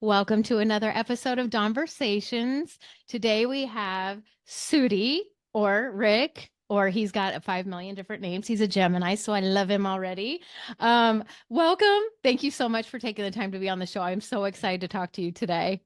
Welcome to another episode of Dawnversations. Today we have Sudi or Rick, or he's got 5 million different names. He's a Gemini, so I love him already. Welcome. Thank you so much for taking the time to be on the show. I'm so excited to talk to you today.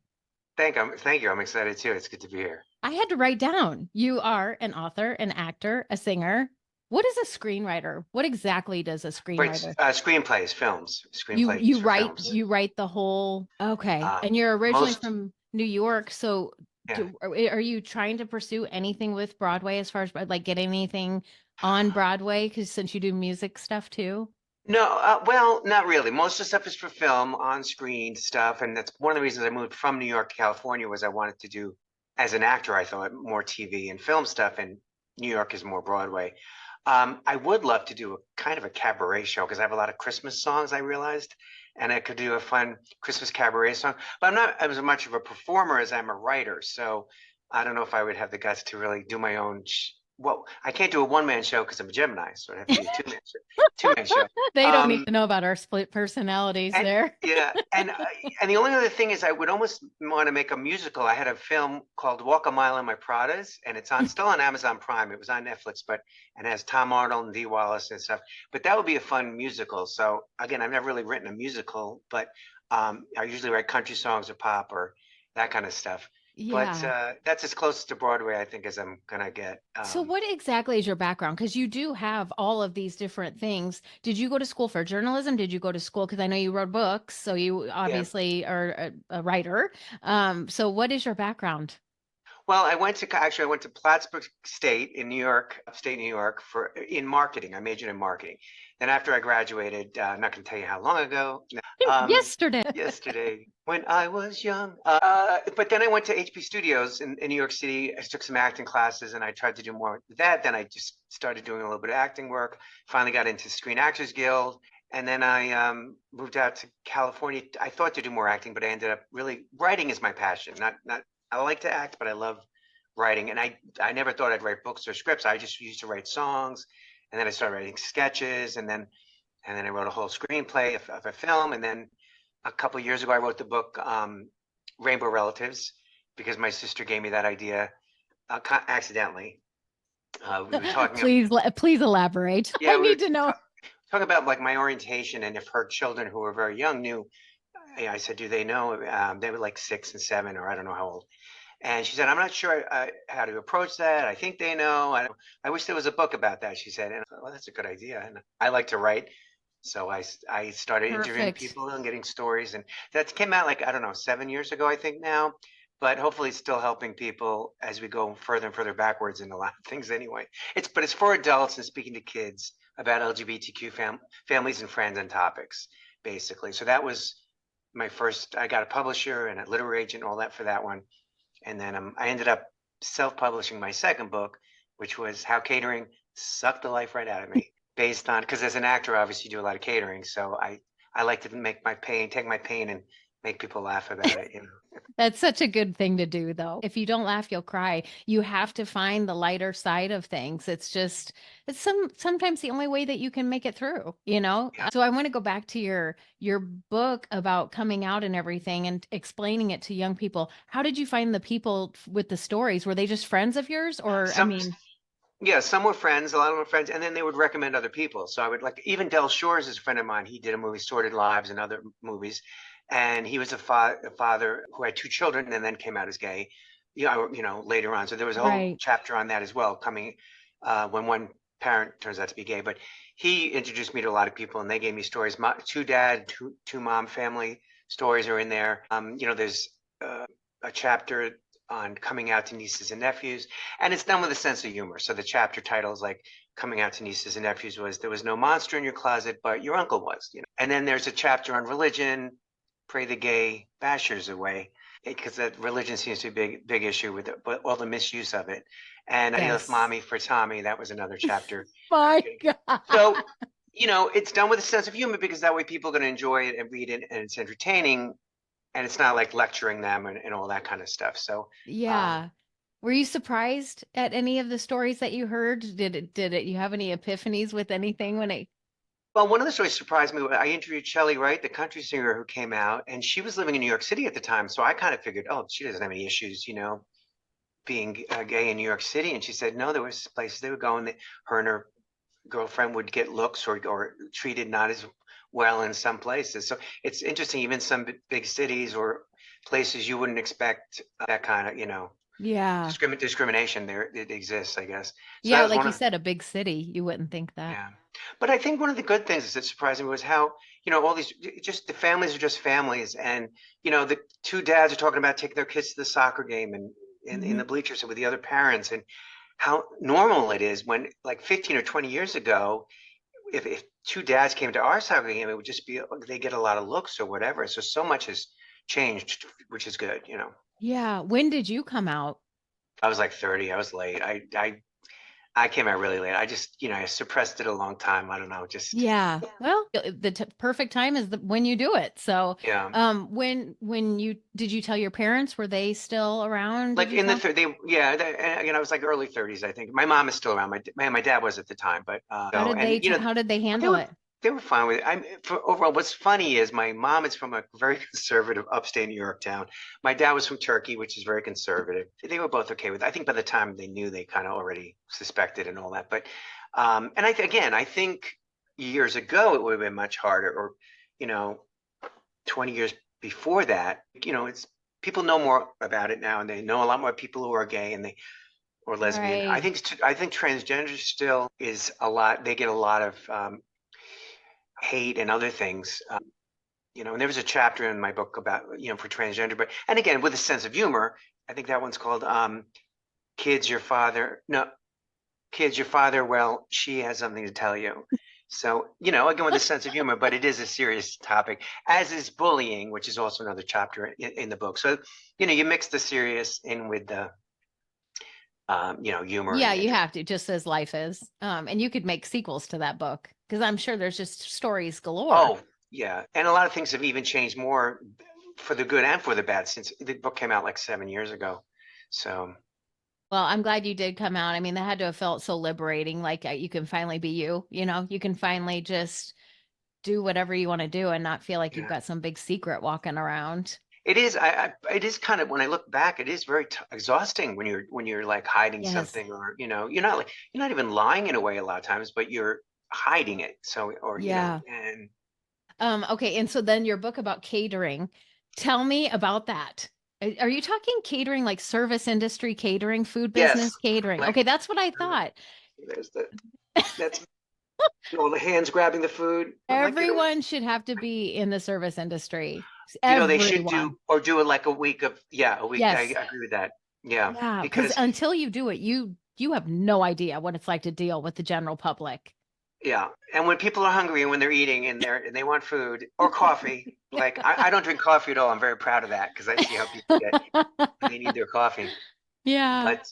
Thank you. I'm excited too. It's good to be here. I had to write down you are an author, an actor, a singer. What is a screenwriter? What exactly does a Wait, screenwriter? screenplays, films, You screenplays you for write films. you write the whole okay. Uh, And you're originally most, from New York, so yeah. are you trying to pursue anything with Broadway as far as like get anything on Broadway? Because since you do music stuff too. No, well, not really. Most of the stuff is for film, on screen stuff, and that's one of the reasons I moved from New York to California was I wanted to do, as an actor, I thought more TV and film stuff, and New York is more Broadway. I would love to do a kind of a cabaret show because I have a lot of Christmas songs, I realized, and I could do a fun Christmas cabaret song. But I'm not as much of a performer as I'm a writer, so I don't know if I would have the guts to really do my own. Well, I can't do a one-man show because I'm a Gemini, so I'd have to do a two-man show. They don't need Um, to know about our split personalities and there. yeah, and the only other thing is I would almost want to make a musical. I had a film called Walk a Mile in My Pradas, and it's on still on Amazon Prime. It was on Netflix, but and has Tom Arnold and Dee Wallace and stuff. But that would be a fun musical. So again, I've never really written a musical, but I usually write country songs or pop or that kind of stuff. But Yeah. that's as close to Broadway, I think, as I'm gonna get. So what exactly is your background? Because you do have all of these different things. Did you go to school for journalism? Did you go to school? Because I know you wrote books, so you Yeah. obviously are a writer. So what is your background? Well, I went to Plattsburgh State in New York, upstate New York, for in marketing. I majored in marketing. Then after I graduated, I'm not going to tell you how long ago. No, Yesterday. yesterday when I was young. But then I went to HP Studios in New York City. I took some acting classes and I tried to do more with that. Then I just started doing a little bit of acting work. Finally got into Screen Actors Guild. And then I moved out to California. I thought to do more acting, but I ended up really writing is my passion. Not I like to act, but I love writing. And I never thought I'd write books or scripts. I just used to write songs, and then I started writing sketches, and then I wrote a whole screenplay of a film. And then a couple of years ago, I wrote the book Rainbow Relatives because my sister gave me that idea accidentally. We were talking, Please elaborate. I yeah, we were need to know. talking about like my orientation and if her children who were very young knew. I said, do they know? They were like 6 and 7, or I don't know how old. And she said, I'm not sure how to approach that. I think they know. I wish there was a book about that, she said. And I thought, well, that's a good idea. And I like to write. So I started interviewing Perfect. people and getting stories. And that came out like, I don't know, 7 years ago, I think now. But hopefully it's still helping people as we go further and further backwards in a lot of things anyway. But it's for adults and speaking to kids about LGBTQ families and friends and topics, basically. So that was my first. I got a publisher and a literary agent, all that for that one. And then I ended up self-publishing my second book, which was How Catering Sucked the Life Right Out of Me, based on because as an actor, obviously, you do a lot of catering, so I like to take my pain, and make people laugh about it. That's such a good thing to do, though. If you don't laugh, you'll cry. You have to find the lighter side of things. It's sometimes the only way that you can make it through, you know? Yeah. So I want to go back to your book about coming out and everything and explaining it to young people. How did you find the people with the stories? Were they just friends of yours? Or, I Some mean, Yeah, some were friends, a lot of them were friends, and then they would recommend other people. So I would like even Del Shores is a friend of mine. He did a movie, Sordid Lives, and other movies, and he was a father who had two children and then came out as gay. Later on. So there was a whole right. chapter on that as well, coming when one parent turns out to be gay. But he introduced me to a lot of people, and they gave me stories. Two dad, two mom family stories are in there. There's a chapter on coming out to nieces and nephews, and it's done with a sense of humor. So the chapter titles like coming out to nieces and nephews was there was no monster in your closet, but your uncle was. And then there's a chapter on religion, pray the gay bashers away, because that religion seems to be a big issue with it, but all the misuse of it. And I left Yes. mommy for Tommy. That was another chapter. My God. So, it's done with a sense of humor because that way people are going to enjoy it and read it, and it's entertaining, and it's not like lecturing them and all that kind of stuff. So, um, Yeah. Were you surprised at any of the stories that you heard? You have any epiphanies with anything when it Well, one of the stories surprised me. I interviewed Shelley Wright, the country singer who came out, and she was living in New York City at the time. So I kind of figured, oh, she doesn't have any issues, being gay in New York City. And she said, no, there was places they would go, and her and her girlfriend would get looks or treated not as well in some places. So it's interesting, even some big cities or places you wouldn't expect that kind of, Yeah. discrimination there. It exists, I guess. So that Yeah, was like one you of, said, a big city. You wouldn't think that. yeah. But I think one of the good things that surprised me was how, all these, just the families are just families. And, the two dads are talking about taking their kids to the soccer game and in Mhm. the bleachers and with the other parents, and how normal it is when, like, 15 or 20 years ago, if two dads came to our soccer game, it would just be, they get a lot of looks or whatever. So much has changed, which is good. Yeah. When did you come out? I was like 30. I was late. I came out really late. I just, I suppressed it a long time. I don't know, just, Yeah. Well, the perfect time is when you do it. So, yeah. when you did you tell your parents? Were they still around? Did Like you in the tell? third, yeah, and again, I was like early 30s, I think. My mom is still around. My dad was at the time, but How so, did and how did they they handle were it? they were fine with it. For overall, what's funny is my mom is from a very conservative upstate New York town. My dad was from Turkey, which is very conservative. They were both okay with it. I think by the time they knew, they kind of already suspected and all that. But and again, I think years ago it would have been much harder, or you know, 20 years before that, it's people know more about it now, and they know a lot more people who are gay and they or lesbian. I Right. think I think transgender still is a lot. They get a lot of hate and other things. And there was a chapter in my book about for transgender, but and again with a sense of humor. I think that one's called "Kids, Your Father." No, kids, your father. Well, she has something to tell you. So, again with a sense of humor, but it is a serious topic, as is bullying, which is also another chapter in the book. So, you mix the serious in with the, humor Yeah, and you just, have to, just as life is. And you could make sequels to that book because I'm sure there's just stories galore. oh, yeah. And a lot of things have even changed more for the good and for the bad since the book came out like 7 years ago. So, Well, I'm glad you did come out. I mean, that had to have felt so liberating. Like you can finally be you, you can finally just do whatever you want to do and not feel like you've yeah. got some big secret walking around. It is. It is kind of when I look back, it is very exhausting when you're like hiding Yes. something, or you're not even lying in a way a lot of times, but you're hiding it. So, or Yeah. and Okay. And so then your book about catering, tell me about that. Are you talking catering, like service industry catering, food yes, business catering? like Okay, that's what I thought. there's that's all the hands grabbing the food. I'm like, Everyone should have to be in the service industry. they should Everyone. do it like a week of, yeah, a week. I Yes. agree with that. Yeah, Yeah, because because until you do it, you have no idea what it's like to deal with the general public. yeah, and when people are hungry and when they're eating and they want food or coffee, like I don't drink coffee at all. I'm very proud of that because I see how people get when they need their coffee. Yeah. But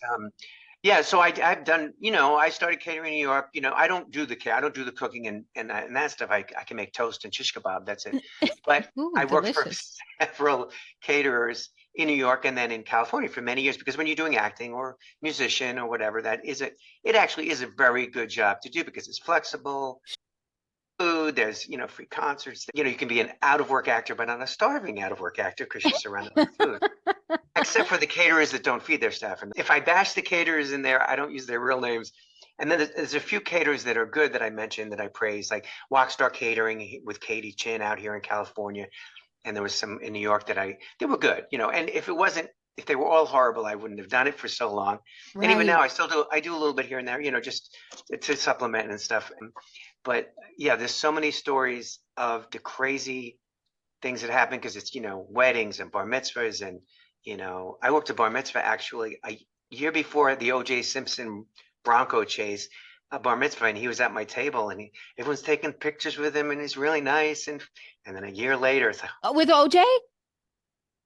yeah, so I've done, I started catering in New York. I don't do the cooking and that stuff. I can make toast and shish kebab. That's it. But Ooh, I worked for delicious. several caterers in New York and then in California for many years, because when you're doing acting or musician or whatever, it actually is a very good job to do because it's flexible. Food, there's, free concerts. You can be an out of work actor, but not a starving out of work actor because you're surrounded by food. Except for the caterers that don't feed their staff. And if I bash the caterers in there, I don't use their real names. And then there's a few caterers that are good that I mentioned that I praise, like Walkstar Catering with Katie Chin out here in California. And there was some in New York they were good, And if they were all horrible, I wouldn't have done it for so long. And even now, Right. I do a little bit here and there, just to supplement and stuff. But yeah, there's so many stories of the crazy things that happen because it's weddings and bar mitzvahs, and I worked a bar mitzvah actually a year before the O.J. Simpson Bronco chase, a bar mitzvah, and he was at my table, and everyone's taking pictures with him, and he's really nice, and then a year later it's like, With OJ?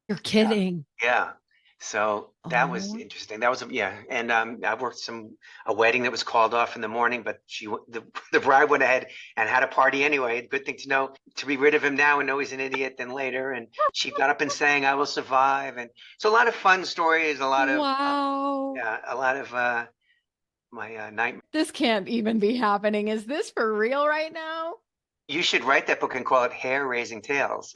You're yeah, kidding. yeah. So that was Oh. interesting. That was, yeah. And I worked a wedding that was called off in the morning, but the bride went ahead and had a party anyway. Good thing to know, to be rid of him now and know he's an idiot than later. And she got up and sang, "I will survive." And so a lot of fun stories, a lot of Wow. yeah, a lot of my nightmare. This can't even be happening. Is this for real right now? You should write that book and call it Hair Raising Tales.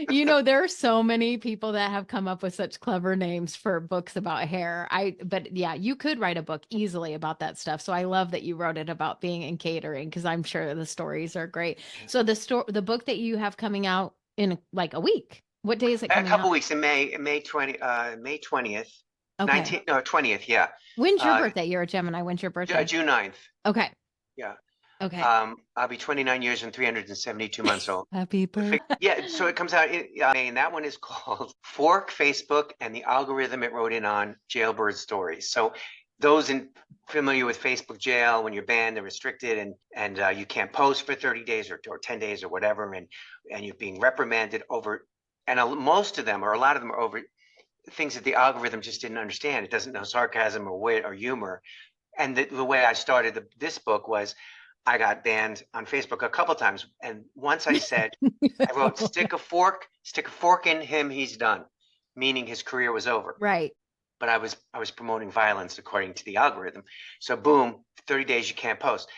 You know, there are so many people that have come up with such clever names for books about hair. But yeah, you could write a book easily about that stuff. So I love that you wrote it about being in catering because I'm sure the stories are great. So the book that you have coming out in like a week. What day is it A coming couple out? weeks in May 20th, Okay. 19th, no, 20th, yeah. When's your Uh, birthday? You're a Gemini. When's your birthday? June 9th. Okay. Yeah. Okay. I'll be 29 years and 372 months old. Happy birthday. Yeah, so it comes out in May, and that one is called Fork Facebook and the Algorithm It Wrote In on Jailbird Stories. So those familiar with Facebook jail, when you're banned and restricted, and you can't post for 30 days or 10 days or whatever, and you're being reprimanded over, and most of them, or a lot of them, are over things that the algorithm just didn't understand. It doesn't know sarcasm or wit or humor. And the way I started this book was I got banned on Facebook a couple times. And once I said, I wrote, stick a fork in him, he's done, meaning his career was over. Right. But I was promoting violence according to the algorithm. So boom, 30 days you can't post.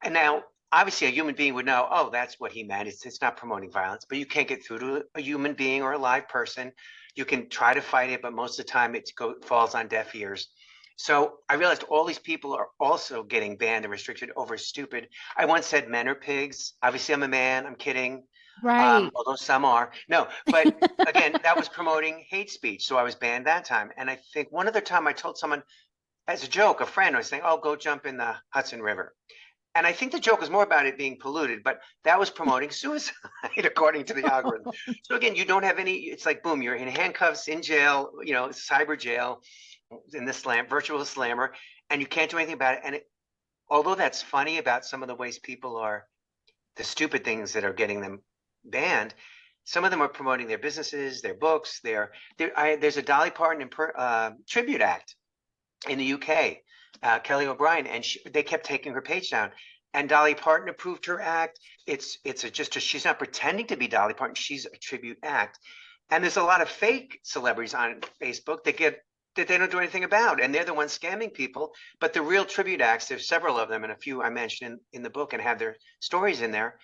And now obviously a human being would know, oh, that's what he meant. It's not promoting violence, but you can't get through to a human being or a live person. You can try to fight it, but most of the time it falls on deaf ears. So I realized all these people are also getting banned and restricted over stupid. I once said men are pigs. Obviously, I'm a man. I'm kidding. Right. Although some are. No, but again, that was promoting hate speech. So I was banned that time. And I think one other time I told someone as a joke, a friend was saying, oh, go jump in the Hudson River. And I think the joke was more about it being polluted, but that was promoting suicide according to the algorithm. So again, you don't have any, it's like, boom, you're in handcuffs, in jail, cyber jail, in the virtual slammer, and you can't do anything about it. And although that's funny about some of the ways people are, the stupid things that are getting them banned, some of them are promoting their businesses, their books, there's a Dolly Parton tribute act in the UK, Kelly O'Brien, and they kept taking her page down. And Dolly Parton approved her act. She's not pretending to be Dolly Parton. She's a tribute act. And there's a lot of fake celebrities on Facebook that they don't do anything about, and they're the ones scamming people. But the real tribute acts, there's several of them, and a few I mentioned in the book and have their stories in there.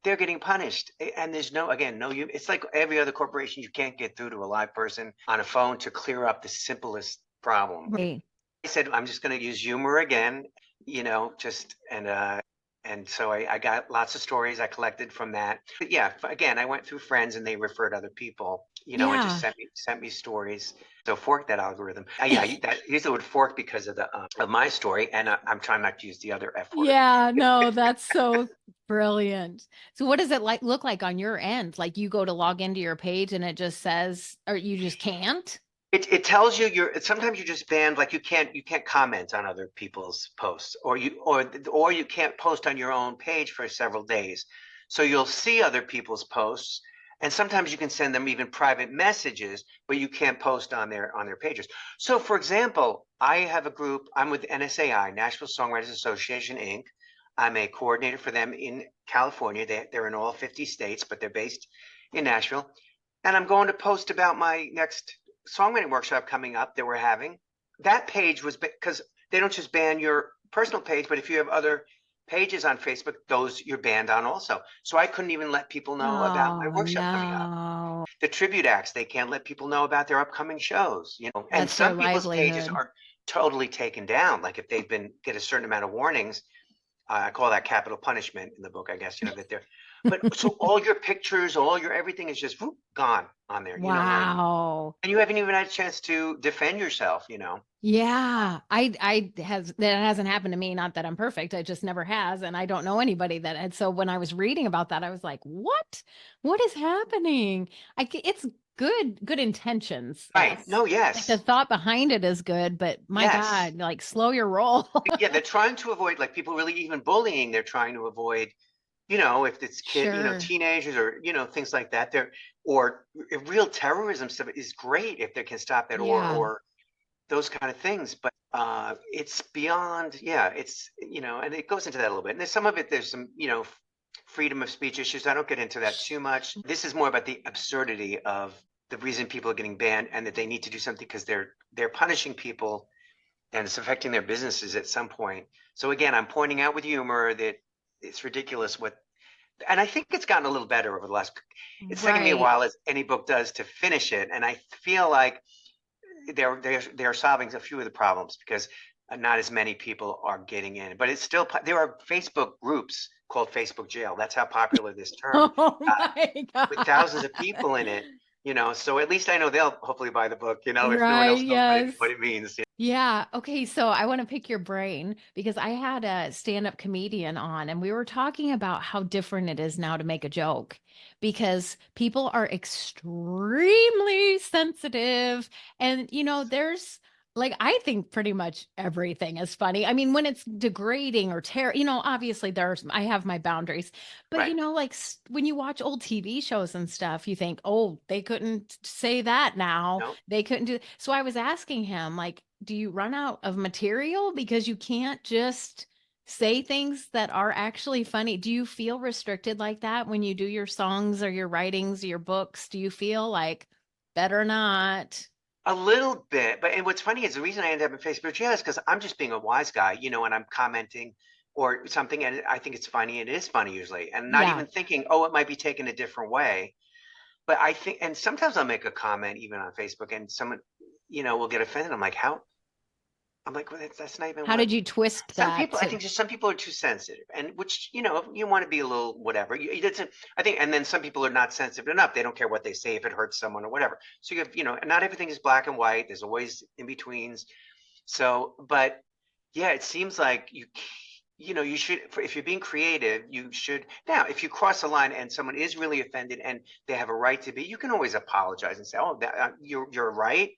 They're getting punished, and there's no. It's like every other corporation. You can't get through to a live person on a phone to clear up the simplest problem. Right. I said, I'm just going to use humor again, and so I got lots of stories I collected from that. But yeah, again, I went through friends and they referred other people, and just Yeah. sent me stories. So fork that algorithm. Yeah, use the word fork because of my story, and I'm trying not to use the other F word. Yeah, no, that's so brilliant. So what does it look like on your end? Like you go to log into your page and it just says, or you just can't? It tells you sometimes you're just banned, like you can't comment on other people's posts, or you can't post on your own page for several days. So you'll see other people's posts, and sometimes you can send them even private messages, but you can't post on their pages. So for example, I have a group, I'm with NSAI, Nashville Songwriters Association Inc. I'm a coordinator for them in California. They're in all 50 states, but they're based in Nashville. And I'm going to post about my next songwriting workshop coming up that we're having. That page was because they don't just ban your personal page, but if you have other pages on Facebook, those you're banned on also. So I couldn't even let people know about my Oh, workshop coming up. no. The tribute acts, they can't let people know about their upcoming shows, and That's their some people's pages livelihood. are totally taken down. Like if they've get a certain amount of warnings, I call that capital punishment in the book, I guess, that they're, but so all your pictures, all your everything is just whoop, gone on there, Wow. and you haven't even had a chance to defend yourself. Yeah, that hasn't happened to me. Not that I'm perfect. It just never has. And I don't know anybody that had. So when I was reading about that, I was like, what? What is happening? It's good intentions. Right. It's No, like the yes. thought behind it is good, but my Yes. God, like slow your roll. Yeah, they're trying to avoid like people really even bullying, they're trying to avoid, if it's Sure. teenagers or, things like that. Or real terrorism stuff is great if they can stop that Yeah. or those kind of things. But it's beyond, yeah, and it goes into that a little bit. And there's some of it, there's some, freedom of speech issues. I don't get into that too much. This is more about the absurdity of the reason people are getting banned and that they need to do something because they're punishing people and it's affecting their businesses at some point. So again, I'm pointing out with humor that it's ridiculous what, and I think it's gotten a little better over the last, it's taken me a Right. while, as any book does, to finish it. And I feel like they're solving a few of the problems because not as many people are getting in. But it's still, there are Facebook groups called Facebook Jail. That's how popular this term Oh got, my with thousands God. of people in it. So at least I know they'll hopefully buy the book, if no one Right. else knows Yes. what it means. Yeah. Okay. So I want to pick your brain because I had a stand-up comedian on and we were talking about how different it is now to make a joke because people are extremely sensitive. And, there's like, I think pretty much everything is funny. I mean, when it's degrading or obviously I have my boundaries, but, Right. like when you watch old TV shows and stuff, you think, oh, they couldn't say that now. No. They couldn't do. So I was asking him, like, do you run out of material because you can't just say things that are actually funny? Do you feel restricted like that when you do your songs or your writings, your books? Do you feel like better not? A little bit, but and what's funny is the reason I ended up in Facebook jail is because I'm just being a wise guy, and I'm commenting or something, and I think it's funny, and it is funny usually, and not Yeah. even thinking, oh, it might be taken a different way. But I think, and sometimes I'll make a comment even on Facebook, and someone, will get offended. I'm like, how? I'm like, well, that's not even How what. did you twist Some that people, I to? think, just some people are too sensitive, and which you want to be a little whatever. I think, and then some people are not sensitive enough. They don't care what they say if it hurts someone or whatever. So you have, and not everything is black and white. There's always in betweens. So, but yeah, it seems like you should, if you're being creative, you should. Now, if you cross a line and someone is really offended and they have a right to be, you can always apologize and say, "Oh, you're right.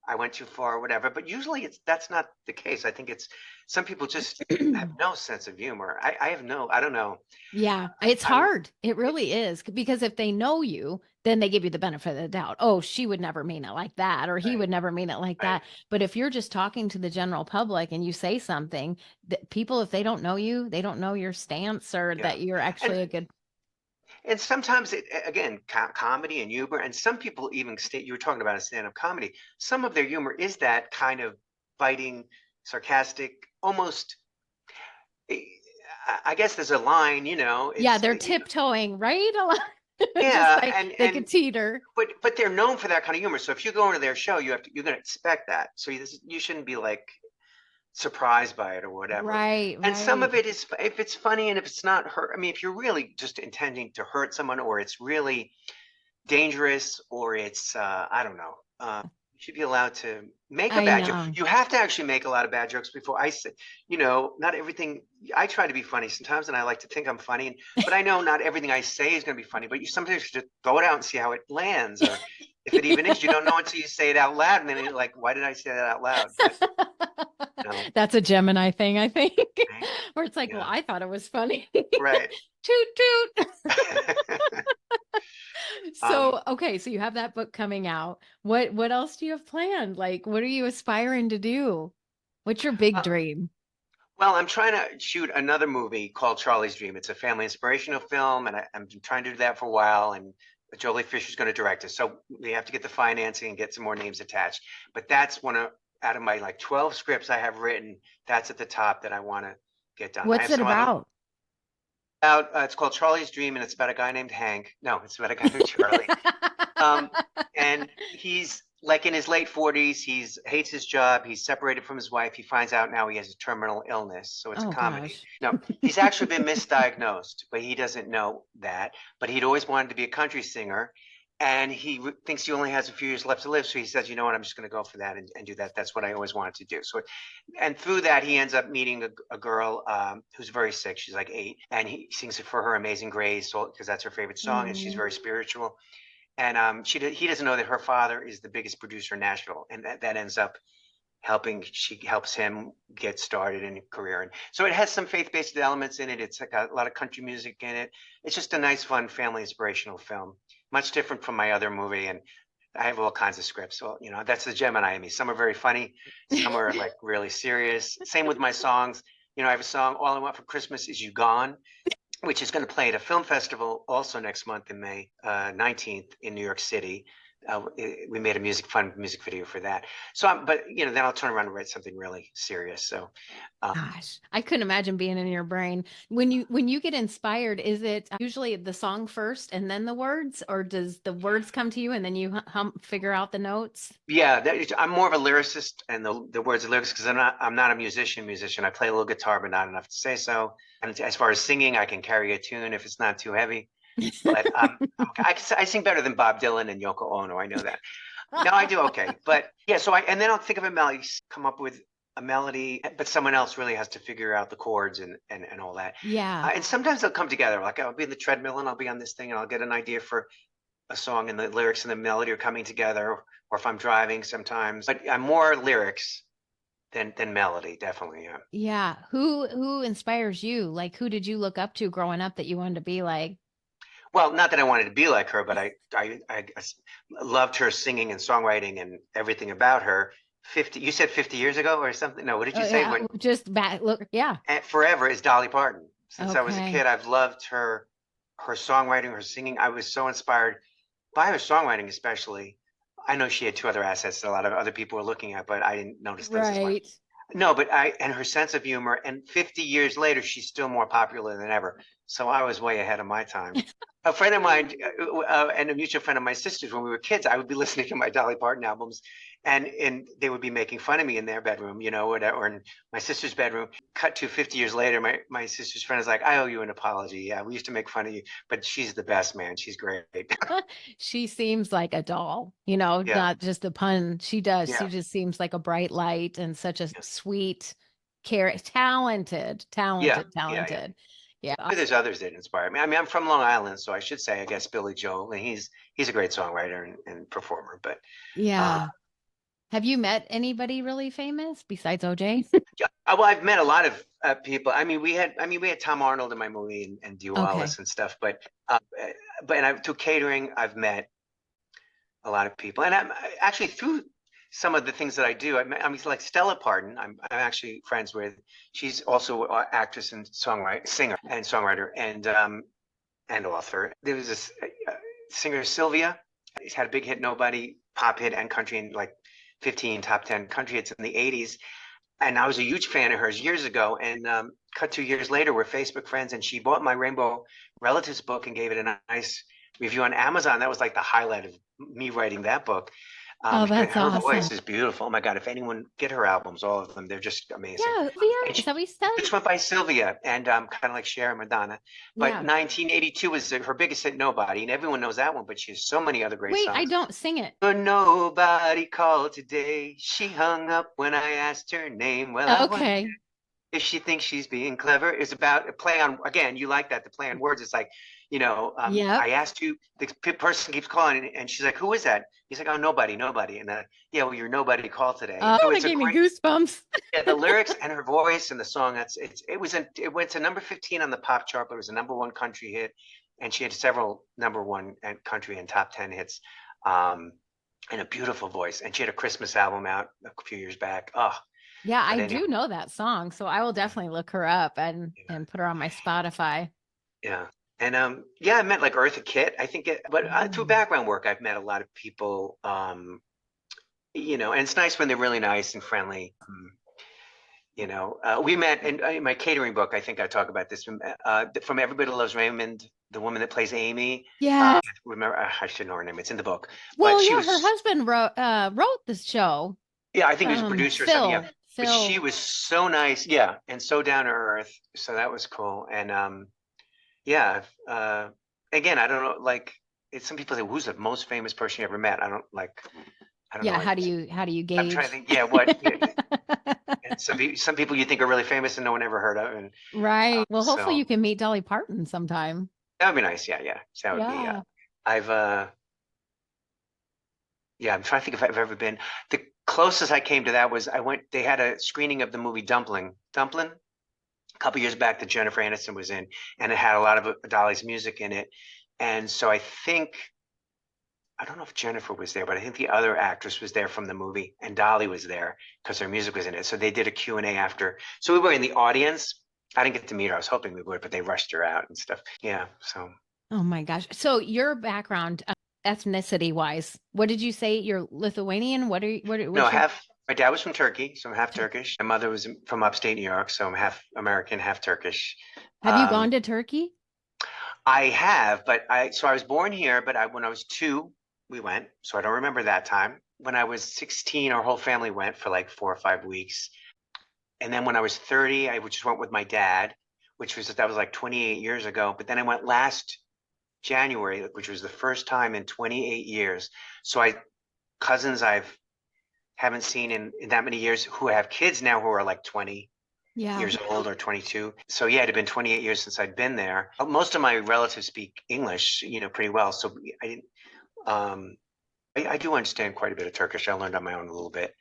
I went too far, or whatever." But usually, that's not the case. I think it's some people just have no sense of humor. I have no. I don't know. Yeah, it's I'm. hard. It really is because if they know you, then they give you the benefit of the doubt. Oh, she would never mean it like that, or he Right. would never mean it like Right. that. But if you're just talking to the general public and you say something, that people, if they don't know you, they don't know your stance or Yeah. that you're And actually a good. And sometimes again, comedy and humor, and some people even state, you were talking about a stand-up comedy. Some of their humor is that kind of biting, sarcastic, almost. eh, I guess there's a line, Yeah, it's they're tiptoeing, right? A lot. Just yeah, like and they could teeter. but they're known for that kind of humor. So if you go into their show, you're going to expect that. So you shouldn't be like surprised by it or whatever. Right, And some right. of it is, if it's funny and if it's not hurt. I mean, if you're really just intending to hurt someone, or it's really dangerous, or it's I don't know. You should be allowed to make a I bad joke. know. You have to actually make a lot of bad jokes before I say, not everything. I try to be funny sometimes, and I like to think I'm funny, but I know not everything I say is going to be funny. But you sometimes just throw it out and see how it lands, or if it even is. You don't know until you say it out loud, and then you're like, "Why did I say that out loud?" But no, That's a Gemini thing, I think, right? where it's like, well, Yeah, I thought it was funny. right. Toot toot. um, So, okay, so you have that book coming out. What else do you have planned? Like, what are you aspiring to do? What's your big uh, dream? Well, I'm trying to shoot another movie called Charlie's Dream. It's a family inspirational film, and I'm trying to do that for a while. And Jolie Fisher's going to direct it, so we have to get the financing and get some more names attached. But that's out of my like 12 scripts I have written. That's at the top that I want to get done. I What's have it some other about? it's called Charlie's Dream, and it's about a guy named Hank. No, it's about a guy named Charlie. Um, and he's like in his late 40s. He's hates his job. He's separated from his wife. He finds out now he has a terminal illness. So it's a Oh comedy. gosh. No, he's actually been misdiagnosed, but he doesn't know that. But he'd always wanted to be a country singer. And he thinks he only has a few years left to live. So he says, you know what, I'm just going to go for that and do that. That's what I always wanted to do. So, and through that, he ends up meeting a girl who's very sick. She's like 8. And he sings it for her Amazing Grace, because that's her favorite song. And she's Mm. very spiritual. And he doesn't know that her father is the biggest producer in Nashville, and that ends up helping. She helps him get started in a career, and so it has some faith-based elements in it. It's like a lot of country music in it. It's just a nice, fun, family inspirational film, much different from my other movie. And I have all kinds of scripts. So that's the Gemini in me. Some are very funny, some are like really serious. Same with my songs. I have a song, "All I Want for Christmas Is You Gone," which is going to play at a film festival also next month in May 19th in New York City. we made a fun music video for that. So, but then I'll turn around and write something really serious. So, Gosh, I couldn't imagine being in your brain. When you get inspired, is it usually the song first and then the words, or does the words come to you and then you figure out the notes? yeah, I'm more of a lyricist, and the words are lyrics because I'm not a musician. I play a little guitar, but not enough to say so. And as far as singing, I can carry a tune if it's not too heavy. But I sing better than Bob Dylan and Yoko Ono. I know that. No, I do okay. But yeah, and then I'll think of a melody, come up with a melody, but someone else really has to figure out the chords and all that. Yeah. And sometimes they'll come together. Like I'll be in the treadmill and I'll be on this thing and I'll get an idea for a song and the lyrics and the melody are coming together. Or if I'm driving sometimes, but I'm more lyrics than melody, definitely. Yeah. Yeah. Who inspires you? Like who did you look up to growing up that you wanted to be like? Well, not that I wanted to be like her, but I loved her singing and songwriting and everything about her. You said 50 years ago or something? No, what did Oh you say? yeah, just back look, yeah. Forever is Dolly Parton. Since I was a Okay. kid, I've loved her songwriting, her singing. I was so inspired by her songwriting, especially. I know she had two other assets that a lot of other people were looking at, but I didn't notice those as much. Right. No, but and her sense of humor, and 50 years later, she's still more popular than ever. So I was way ahead of my time. A friend of mine, and a mutual friend of my sister's, when we were kids, I would be listening to my Dolly Parton albums, and they would be making fun of me in their bedroom, or in my sister's bedroom. Cut to 50 years later, my sister's friend is like, "I owe you an apology. Yeah, we used to make fun of you, but she's the best, man. She's great." She seems like a doll, Yeah, not just a pun. She does. She yeah, just seems like a bright light and such a yeah, sweet, talented, yeah, talented, yeah, yeah. talented. Yeah. But there's others that inspire me. I mean, I'm from Long Island, so I should say, I guess Billy Joel, and he's a great songwriter and performer. But uh, Yeah. Have you met anybody really famous besides OJ? yeah, well, I've met a lot of people. I mean, we had Tom Arnold in my movie and Dee Okay. Wallace and stuff. But through catering, I've met a lot of people, and I'm actually through some of the things that I do. I mean, like Stella Parton, I'm actually friends with. She's also an actress and singer and songwriter, and author. There was this singer Sylvia. She's had a big hit, Nobody, pop hit, and country, in like 15 top 10 country hits in the 80s. And I was a huge fan of hers years ago. And cut 2 years later, we're Facebook friends, and she bought my Rainbow Relatives book and gave it a nice review on Amazon. That was like the highlight of me writing that book. Oh, Because that's her awesome. voice is beautiful. Oh my God, if anyone get her albums, all of them, they're just amazing. Yeah, Via, And is she that what you said? just went by Sylvia, and kind of like Cher and Madonna. But Yeah. 1982 was her biggest hit, Nobody, and everyone knows that one. But she has so many other great Wait, I songs. don't sing it. But nobody called today. She hung up when I asked her name. Well, I wonder Okay. if she thinks she's being clever. It's about a play on, again, you like that, the play on words. It's like, Yep. I asked you, the person keeps calling, and she's like, who is that? He's like, oh, nobody. And then, yeah, well, you're nobody called today. So Oh, that it's a gave me great, goosebumps. yeah, the lyrics and her voice and the song. It went to number 15 on the pop chart, but it was a number one country hit. And she had several number one and country and top 10 hits. Um, and a beautiful voice. And she had a Christmas album out a few years back. Oh, Yeah, but I anyway, do know that song, so I will yeah, definitely look her up and yeah. and put her on my Spotify. Yeah. And yeah, I met like Eartha Kitt. I think but through Oh. background work, I've met a lot of people. And it's nice when they're really nice and friendly. We met in my catering book. I think I talk about this from Everybody Loves Raymond, the woman that plays Amy. Yes. Remember, I should know her name. It's in the book, but Well, she yeah, her was, husband wrote this show. yeah, I think he was a producer or something. Yeah, Phil. but she Phil. was so nice, yeah, and so down to earth. So that was cool. And yeah, again, I don't know, like some people say, who's the most famous person you ever met? I don't know. Yeah, how do you I'm trying to gauge? think. Yeah, what? Yeah, and some people you think are really famous and no one ever heard of, and Right. Well, hopefully so you can meet Dolly Parton sometime. that would be nice. Yeah, yeah. So that would be. Yeah. I've Yeah, I'm trying to think if I've ever been. The closest I came to that was I went. They had a screening of the movie Dumpling, a couple years back that Jennifer Aniston was in, and it had a lot of Dolly's music in it. And so I don't know if Jennifer was there, but I think the other actress was there from the movie, and Dolly was there because her music was in it. So they did a Q&A after. So we were in the audience. I didn't get to meet her. I was hoping we would, but they rushed her out and stuff. Yeah. So Oh my gosh. So your background, ethnicity wise? What did you say? You're Lithuanian? No, What's your half. My dad was from Turkey, so I'm half Turkish. My mother was from upstate New York, so I'm half American, half Turkish. Have you Um, gone to Turkey? I have, but I was born here, but when I was 2, we went, so I don't remember that time. When I was 16, our whole family went for like 4 or 5 weeks, and then when I was 30, I just went with my dad, that was like 28 years ago. But then I went last January, which was the first time in 28 years. So cousins I've haven't seen in that many years who have kids now who are like 20 Yeah. years old or 22. So yeah, it had been 28 years since I'd been there. Most of my relatives speak English, pretty well. So I didn't. Um, I do understand quite a bit of Turkish. I learned on my own a little bit,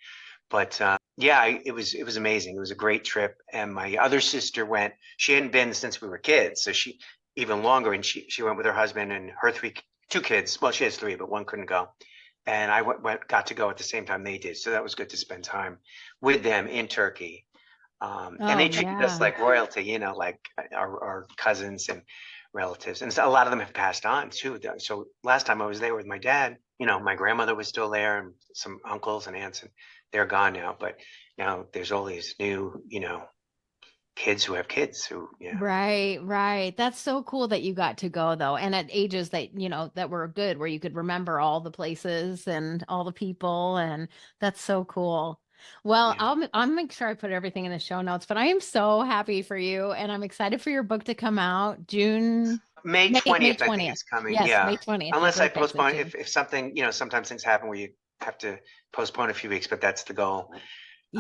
but yeah, it was amazing. It was a great trip. And my other sister went. She hadn't been since we were kids, so she even longer. And she went with her husband and her 2 kids. Well, she has 3, but one couldn't go. And I got to go at the same time they did. So that was good to spend time with them in Turkey. And Oh they treated us yeah. like royalty, like our cousins and relatives. And a lot of them have passed on too. So last time I was there with my dad, my grandmother was still there and some uncles and aunts, and they're gone now. But now there's all these new, kids who have kids who, yeah. Right, right. That's so cool that you got to go though, and at ages that, that were good, where you could remember all the places and all the people, and that's so cool. Well, Yeah. I'll make sure I put everything in the show notes, but I am so happy for you, and I'm excited for your book to come out May May 20th, I think 20th. it's coming. Yes, Yeah. May 20th. Your Unless I birthday's in postpone, June. if something, sometimes things happen where you have to postpone a few weeks, but that's the goal. Um,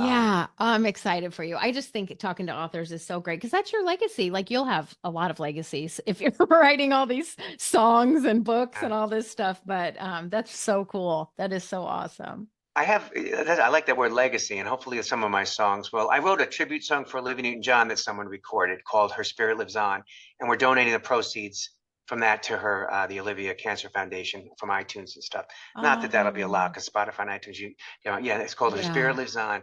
Yeah, I'm excited for you. I just think talking to authors is so great because that's your legacy. Like you'll have a lot of legacies if you're writing all these songs and books yeah. and all this stuff. But that's so cool. That is so awesome. I like that word legacy, and hopefully some of my songs. Well, I wrote a tribute song for Olivia Newton-John that someone recorded called "Her Spirit Lives On," and we're donating the proceeds from that to her, the Olivia Cancer Foundation, from iTunes and stuff. Not that that'll be a lot, Oh, because Spotify and iTunes, yeah, it's called "Her Spirit yeah. Lives On,"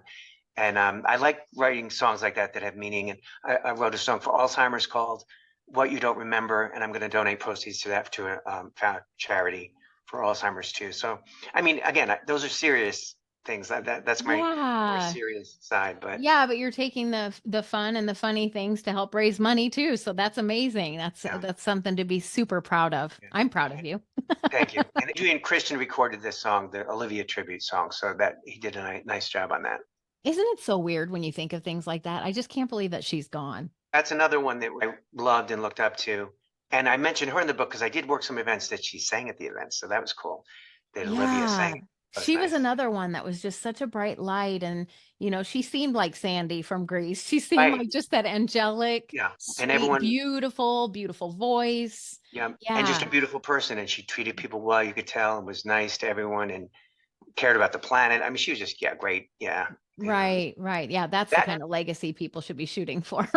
and I like writing songs like that have meaning. And I wrote a song for Alzheimer's called "What You Don't Remember," and I'm going to donate proceeds to that to a charity for Alzheimer's too. So, I mean, again, those are serious things. That's my more Yeah. serious side. But Yeah, but you're taking the fun and the funny things to help raise money too. So that's amazing. yeah, That's something to be super proud of. yeah. I'm proud of you. Thank you. And Adrian Christian recorded this song, the Olivia tribute song, so that he did a nice job on that. Isn't it so weird when you think of things like that? I just can't believe that she's gone. That's another one that I loved and looked up to. And I mentioned her in the book because I did work some events that she sang at the events, so that was cool. That Olivia Yeah. sang. That was She was nice. another one that was just such a bright light. And, she seemed like Sandy from Greece. She seemed Right. like just that angelic, Yeah. And sweet, everyone, beautiful, beautiful voice. yeah, and just Yeah. a beautiful person. And she treated people well, you could tell, and was nice to everyone and cared about the planet. I mean, she was just, yeah, great. Yeah. And Right, right. Yeah, that's the that, kind of legacy people should be shooting for.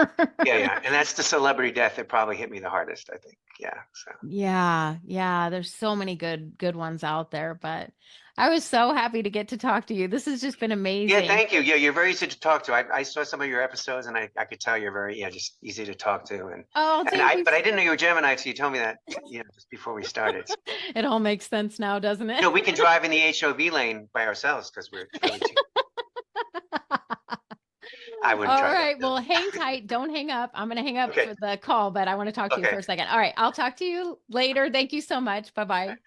yeah, yeah. And that's the celebrity death that probably hit me the hardest, I think. Yeah. So, Yeah, yeah, there's so many good ones out there, but I was so happy to get to talk to you. This has just been yeah, amazing. thank you. Yeah, you're very easy to talk to. I saw some of your episodes and I could tell you're very, yeah, just easy to talk to. Oh, And thank you. but I didn't know you were Gemini, so you told me that, just before we started. It all makes sense now, doesn't it? We can drive in the HOV lane by ourselves because we're really cheap. I wouldn't All try that right. though. Well, hang tight. Don't hang up. I'm going to hang up Okay. for the call, but I want to talk to you for Okay. a second. All right. I'll talk to you later. Thank you so much. Bye bye.